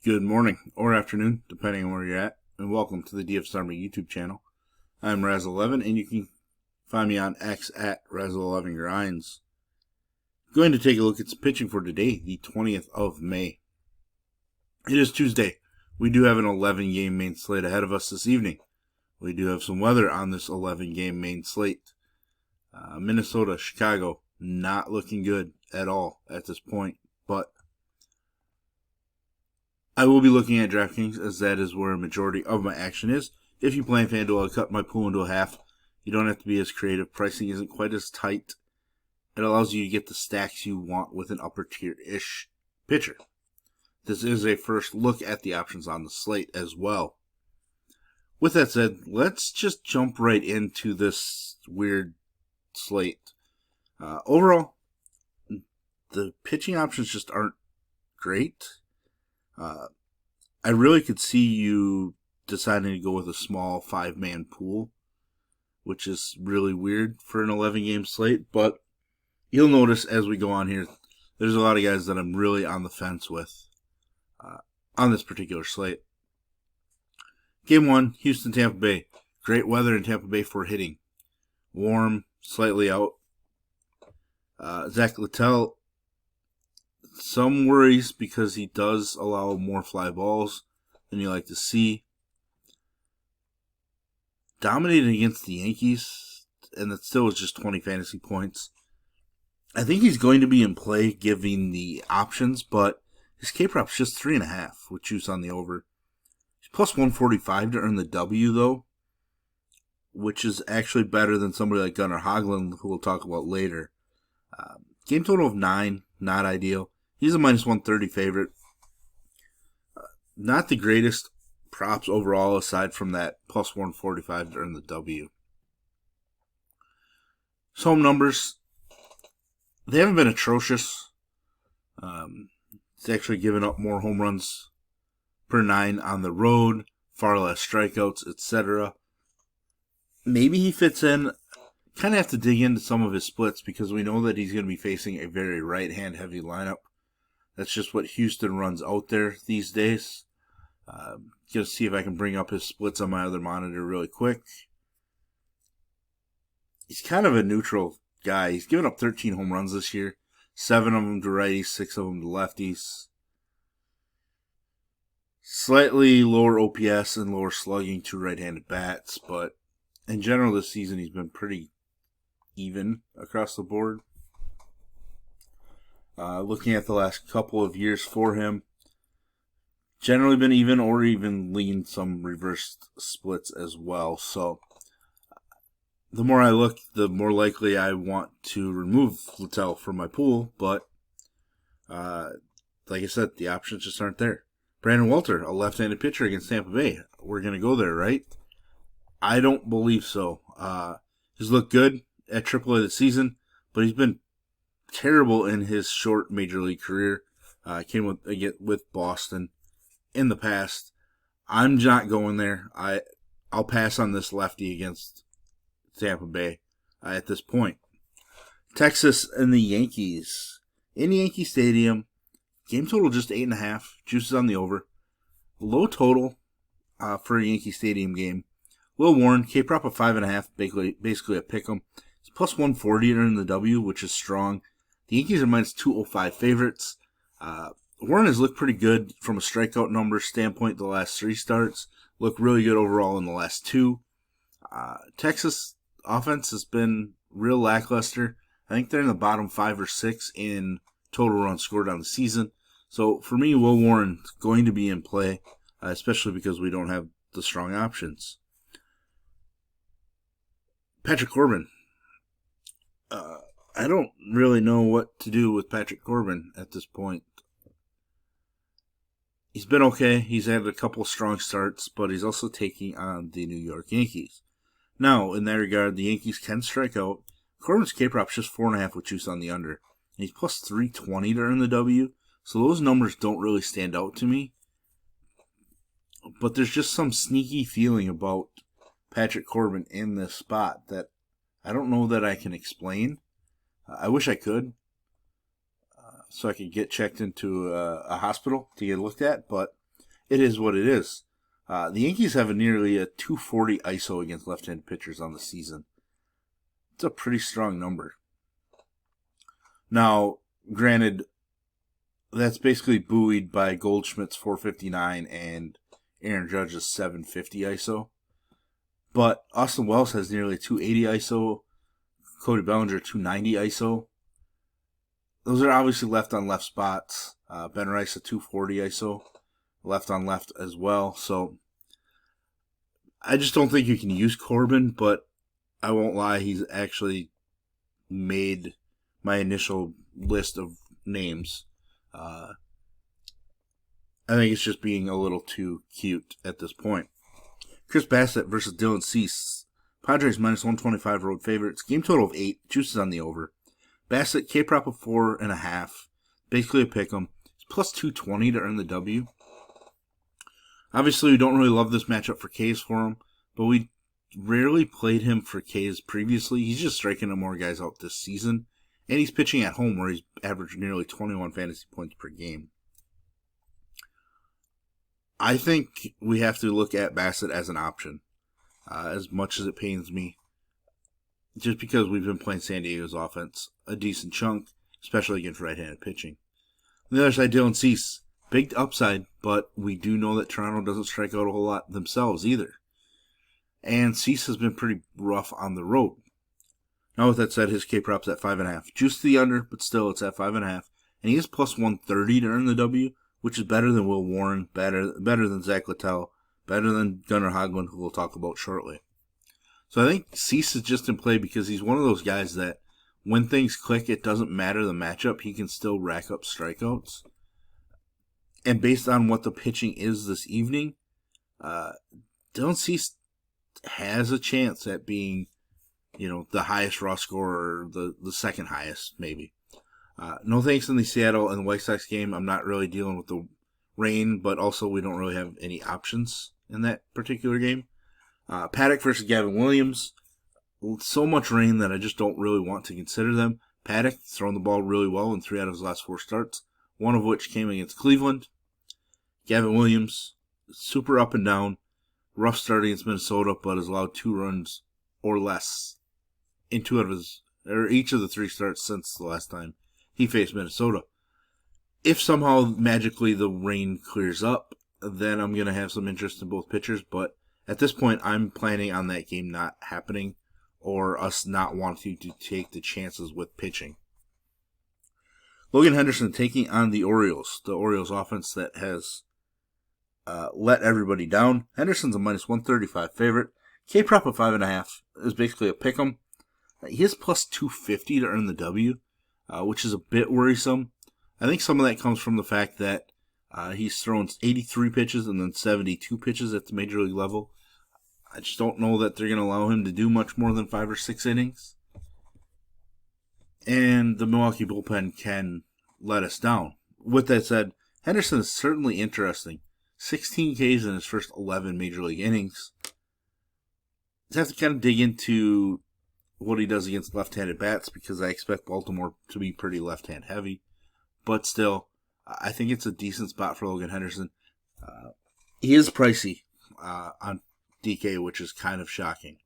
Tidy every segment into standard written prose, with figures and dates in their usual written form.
Good morning or afternoon, depending on where you're at, and welcome to the DFS Army YouTube channel. I'm Razzle11, and you can find me on X at Razzle11Grinds. Going to take a look at some pitching for today, the 20th of May. It is Tuesday. We do have an 11-game main slate ahead of us this evening. We do have some weather on this 11-game main slate. Minnesota, Chicago, not looking good at all at this point, but I will be looking at DraftKings as that is where a majority of my action is. If you play in FanDuel, I cut my pool into half. You don't have to be as creative. Pricing isn't quite as tight. It allows you to get the stacks you want with an upper tier-ish pitcher. This is a first look at the options on the slate as well. With that said, let's just jump right into this weird slate. Overall, the pitching options just aren't great. I really could see you deciding to go with a small 5-man pool, which is really weird for an 11-game slate, but you'll notice as we go on here, there's a lot of guys that I'm really on the fence with on this particular slate. Game 1, Houston, Tampa Bay. Great weather in Tampa Bay for hitting. Warm, slightly out. Zach Littell, some worries because he does allow more fly balls than you like to see. Dominating against the Yankees, and that still is just 20 fantasy points. I think he's going to be in play giving the options, but his K-prop's just 3.5 with juice on the over. He's plus 145 to earn the W, though, which is actually better than somebody like Gunnar Hoglund, who we'll talk about later. Game total of 9, not ideal. He's a minus 130 favorite. Not the greatest props overall, aside from that plus 145 to earn the W. His home numbers, they haven't been atrocious. He's actually given up more home runs per 9 on the road, far less strikeouts, etc. Maybe he fits in. Kind of have to dig into some of his splits because we know that he's going to be facing a very right-hand heavy lineup. That's just what Houston runs out there these days. Just see if I can bring up his splits on my other monitor really quick. He's kind of a neutral guy. He's given up 13 home runs this year. 7 of them to righties, 6 of them to lefties. Slightly lower OPS and lower slugging to right-handed bats, but in general this season he's been pretty even across the board. Looking at the last couple of years for him, generally been even or even leaned some reversed splits as well. So the more I look, the more likely I want to remove Littell from my pool. But like I said, the options just aren't there. Brandon Welter, a left-handed pitcher against Tampa Bay. We're going to go there, right? I don't believe so. He's looked good at AAA this season, but he's been terrible in his short major league career. Came with Boston in the past. I'm not going there. I'll pass on this lefty against Tampa Bay at this point. Texas and the Yankees. In Yankee Stadium, game total just 8.5. Juices on the over. Low total for a Yankee Stadium game. Will Warren, K-prop of 5.5, basically a pick'em. It's plus 140 in the W, which is strong. The Yankees are minus 205 favorites. Warren has looked pretty good from a strikeout number standpoint the last 3 starts. Looked really good overall in the last 2. Texas offense has been real lackluster. I think they're in the bottom 5 or 6 in total runs scored on the season. So for me, Will Warren is going to be in play, especially because we don't have the strong options. Patrick Corbin. I don't really know what to do with Patrick Corbin at this point. He's been okay. He's had a couple strong starts, but he's also taking on the New York Yankees. Now, in that regard, the Yankees can strike out. Corbin's K-prop's just 4.5 with juice on the under. And he's plus 320 to earn the W. So those numbers don't really stand out to me. But there's just some sneaky feeling about Patrick Corbin in this spot that I don't know that I can explain. I wish I could, so I could get checked into a hospital to get looked at, but it is what it is. The Yankees have nearly a 240 ISO against left-handed pitchers on the season. It's a pretty strong number. Now, granted, that's basically buoyed by Goldschmidt's 459 and Aaron Judge's 750 ISO. But Austin Wells has nearly 280 ISO. Cody Bellinger 290 ISO. Those are obviously left-on-left spots. Ben Rice a 240 ISO. Left-on-left as well. So I just don't think you can use Corbin, but I won't lie, he's actually made my initial list of names. I think it's just being a little too cute at this point. Chris Bassett versus Dylan Cease. Padres minus 125 road favorites. Game total of 8. Juices on the over. Bassett, K-prop of 4.5. Basically a pick'em. It's plus 220 to earn the W. Obviously, we don't really love this matchup for Ks for him, but we rarely played him for Ks previously. He's just striking more guys out this season. And he's pitching at home where he's averaged nearly 21 fantasy points per game. I think we have to look at Bassett as an option, as much as it pains me. Just because we've been playing San Diego's offense a decent chunk, especially against right-handed pitching. On the other side, Dylan Cease. Big upside, but we do know that Toronto doesn't strike out a whole lot themselves either. And Cease has been pretty rough on the road. Now with that said, his K-prop's at 5.5. Juice to the under, but still it's at 5.5. And he is plus 130 to earn the W, which is better than Will Warren, better than Zach Littell, better than Gunnar Hoglund, who we'll talk about shortly. So I think Cease is just in play because he's one of those guys that when things click, it doesn't matter the matchup, he can still rack up strikeouts. And based on what the pitching is this evening, Dylan Cease has a chance at being, the highest raw scorer, or the second highest, maybe. No thanks in the Seattle and the White Sox game. I'm not really dealing with the rain, but also we don't really have any options in that particular game. Paddock versus Gavin Williams. So much rain that I just don't really want to consider them. Paddock throwing the ball really well in 3 out of his last 4 starts, one of which came against Cleveland. Gavin Williams, super up and down. Rough start against Minnesota, but has allowed 2 runs or less in each of the 3 starts since the last time he faced Minnesota. If somehow magically the rain clears up, then I'm going to have some interest in both pitchers, but at this point I'm planning on that game not happening or us not wanting to take the chances with pitching. Logan Henderson taking on the Orioles offense that has let everybody down. Henderson's a minus 135 favorite. K-prop of 5.5 is basically a pick'em. He has plus 250 to earn the W, which is a bit worrisome. I think some of that comes from the fact that he's thrown 83 pitches and then 72 pitches at the major league level. I just don't know that they're going to allow him to do much more than 5 or 6 innings. And the Milwaukee bullpen can let us down. With that said, Henderson is certainly interesting. 16 Ks in his first 11 major league innings. I have to kind of dig into what he does against left-handed bats because I expect Baltimore to be pretty left-hand heavy. But still, I think it's a decent spot for Logan Henderson. He is pricey on DK, which is kind of shocking.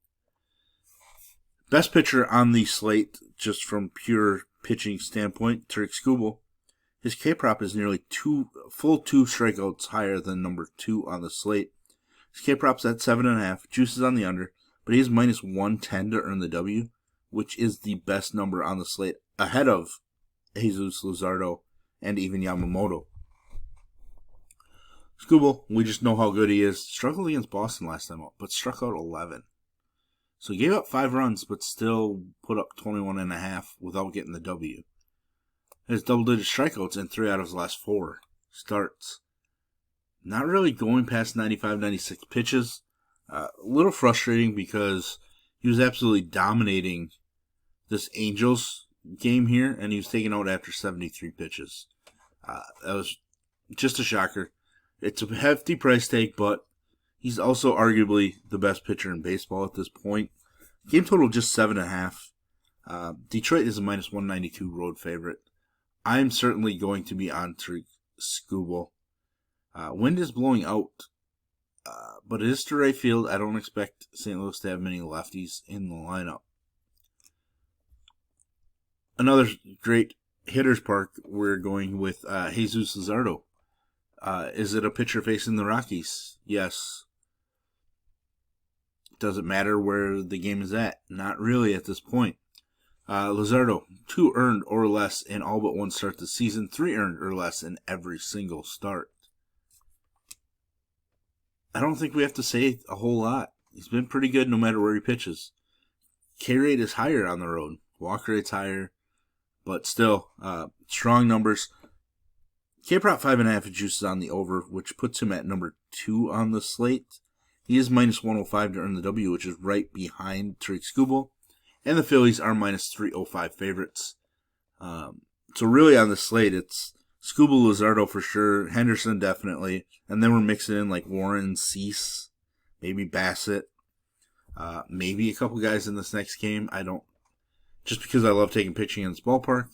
Best pitcher on the slate, just from pure pitching standpoint, Tariq Skubal. His K-prop is nearly 2 strikeouts higher than number 2 on the slate. His K-prop's at 7.5, juices on the under, but he is minus 110 to earn the W, which is the best number on the slate, ahead of Jesus Luzardo and even Yamamoto. Skubal, we just know how good he is. Struggled against Boston last time out, but struck out 11. So he gave up 5 runs, but still put up 21.5 without getting the W. His double-digit strikeouts in 3 out of his last 4 starts. Not really going past 95, 96 pitches. A little frustrating because he was absolutely dominating this Angels game here, and he was taken out after 73 pitches. That was just a shocker. It's a hefty price tag, but he's also arguably the best pitcher in baseball at this point. Game total just 7.5. Detroit is a minus 192 road favorite. I'm certainly going to be on Tariq Skubal. Wind is blowing out, but it is to right field. I don't expect St. Louis to have many lefties in the lineup. Another great hitter's park, we're going with Jesus Luzardo. Is it a pitcher facing the Rockies? Yes. Does it matter where the game is at? Not really at this point. Luzardo, 2 earned or less in all but 1 start this season, 3 earned or less in every single start. I don't think we have to say a whole lot. He's been pretty good no matter where he pitches. K rate is higher on the road. Walk rate's higher, but still, strong numbers. K prop 5.5 juices on the over, which puts him at number 2 on the slate. He is minus 105 to earn the W, which is right behind Tariq Skubal. And the Phillies are minus 305 favorites. So really on the slate, it's Skubal, Luzardo for sure, Henderson definitely, and then we're mixing in like Warren, Cease, maybe Bassett, maybe a couple guys in this next game. Just because I love taking pitching in this ballpark.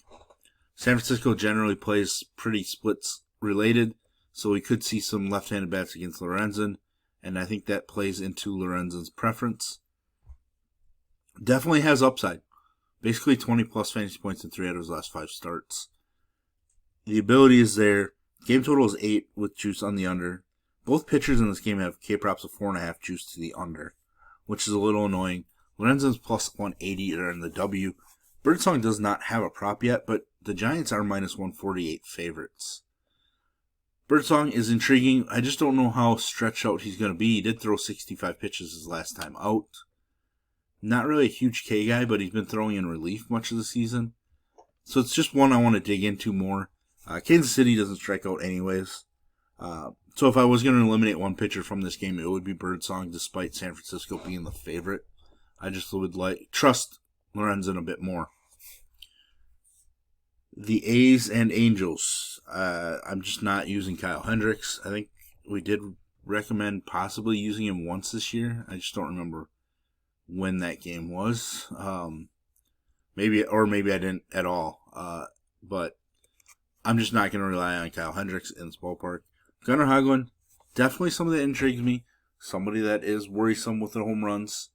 San Francisco generally plays pretty splits related, so we could see some left-handed bats against Lorenzen, and I think that plays into Lorenzen's preference. Definitely has upside. Basically 20-plus fantasy points in 3 out of his last 5 starts. The ability is there. Game total is 8 with juice on the under. Both pitchers in this game have K-props of 4.5 juice to the under, which is a little annoying. Lorenzen's plus 180 to earn the W. Birdsong does not have a prop yet, but the Giants are minus 148 favorites. Birdsong is intriguing. I just don't know how stretched out he's going to be. He did throw 65 pitches his last time out. Not really a huge K guy, but he's been throwing in relief much of the season. So it's just one I want to dig into more. Kansas City doesn't strike out anyways. So if I was going to eliminate one pitcher from this game, it would be Birdsong, despite San Francisco being the favorite. I just would trust Lorenzen a bit more. The A's and Angels. I'm just not using Kyle Hendricks. I think we did recommend possibly using him once this year. I just don't remember when that game was. Maybe I didn't at all. But I'm just not going to rely on Kyle Hendricks in this ballpark. Gunnar Hoglund, definitely somebody that intrigues me. Somebody that is worrisome with the home runs.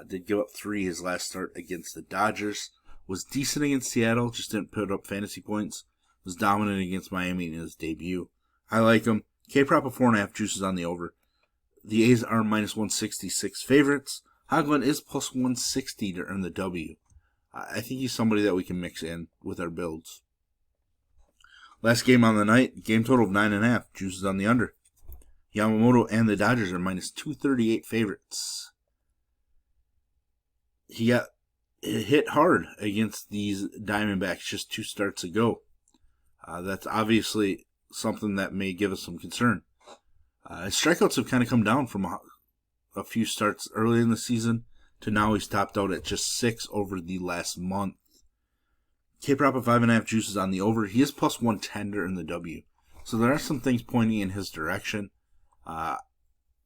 Did give up 3 his last start against the Dodgers. Was decent against Seattle, just didn't put up fantasy points. Was dominant against Miami in his debut. I like him. K-prop of 4.5 juices on the over. The A's are minus 166 favorites. Hoglund is plus 160 to earn the W. I think he's somebody that we can mix in with our builds. Last game on the night, game total of 9.5, juices on the under. Yamamoto and the Dodgers are minus 238 favorites. He got hit hard against these Diamondbacks just 2 starts ago. That's obviously something that may give us some concern. His strikeouts have kind of come down from a few starts early in the season to now he's topped out at just 6 over the last month. K-prop of 5.5 juices on the over. He is plus 110 in the W. So there are some things pointing in his direction.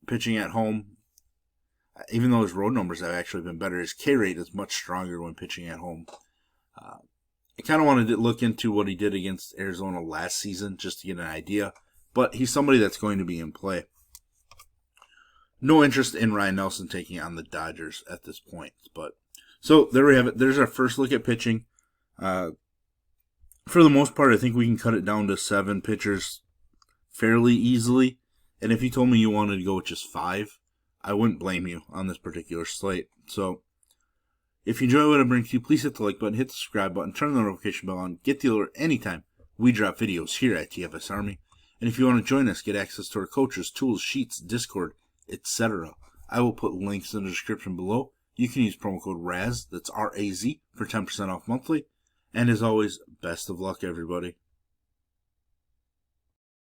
Pitching at home, even though his road numbers have actually been better, his K rate is much stronger when pitching at home. I kind of wanted to look into what he did against Arizona last season just to get an idea, but he's somebody that's going to be in play. No interest in Ryan Nelson taking on the Dodgers at this point. So there we have it. There's our first look at pitching. For the most part, I think we can cut it down to 7 pitchers fairly easily. And if you told me you wanted to go with just 5, I wouldn't blame you on this particular slate. So if you enjoy what I bring to you, please hit the like button, hit the subscribe button, turn the notification bell on, get the alert anytime we drop videos here at TFS Army. And if you want to join us, get access to our coaches, tools, sheets, Discord, etc. I will put links in the description below. You can use promo code RAZ, that's R-A-Z, for 10% off monthly. And as always, best of luck, everybody.